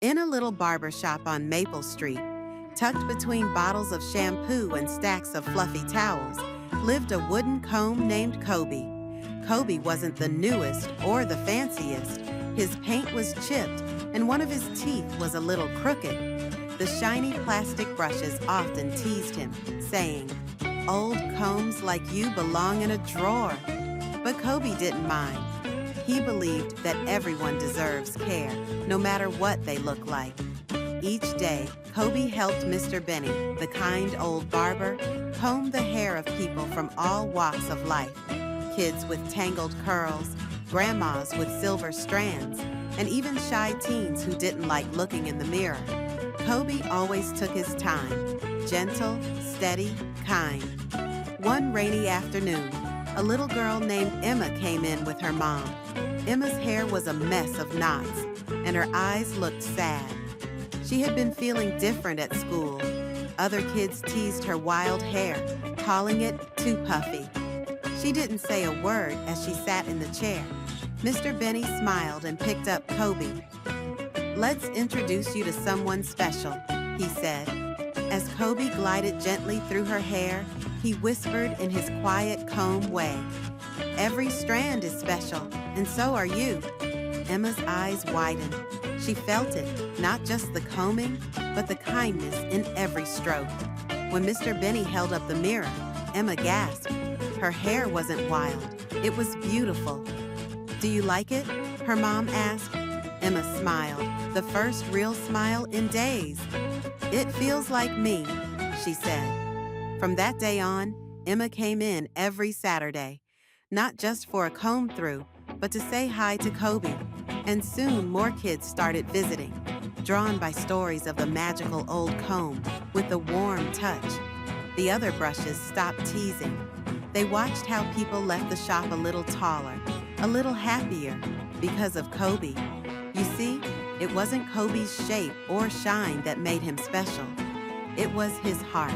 In a little barber shop on Maple Street, tucked between bottles of shampoo and stacks of fluffy towels, lived a wooden comb named Kobe. Kobe wasn't the newest or the fanciest. His paint was chipped, and one of his teeth was a little crooked. The shiny plastic brushes often teased him, saying, "Old combs like you belong in a drawer." But Kobe didn't mind. He believed that everyone deserves care, no matter what they look like. Each day, Kobe helped Mr. Benny, the kind old barber, comb the hair of people from all walks of life. Kids with tangled curls, grandmas with silver strands, and even shy teens who didn't like looking in the mirror. Kobe always took his time, gentle, steady, kind. One rainy afternoon, a little girl named Emma came in with her mom. Emma's hair was a mess of knots, and her eyes looked sad. She had been feeling different at school. Other kids teased her wild hair, calling it too puffy. She didn't say a word as she sat in the chair. Mr. Benny smiled and picked up Kobe. "Let's introduce you to someone special," he said. As Kobe glided gently through her hair, he whispered in his quiet comb way, "Every strand is special, and so are you." Emma's eyes widened. She felt it, not just the combing, but the kindness in every stroke. When Mr. Benny held up the mirror, Emma gasped. Her hair wasn't wild, it was beautiful. "Do you like it?" her mom asked. Emma smiled, the first real smile in days. "It feels like me," she said. From that day on, Emma came in every Saturday, not just for a comb through, but to say hi to Kobe. And soon more kids started visiting, drawn by stories of the magical old comb with the warm touch. The other brushes stopped teasing. They watched how people left the shop a little taller, a little happier, because of Kobe. You see, it wasn't Kobe's shape or shine that made him special. It was his heart.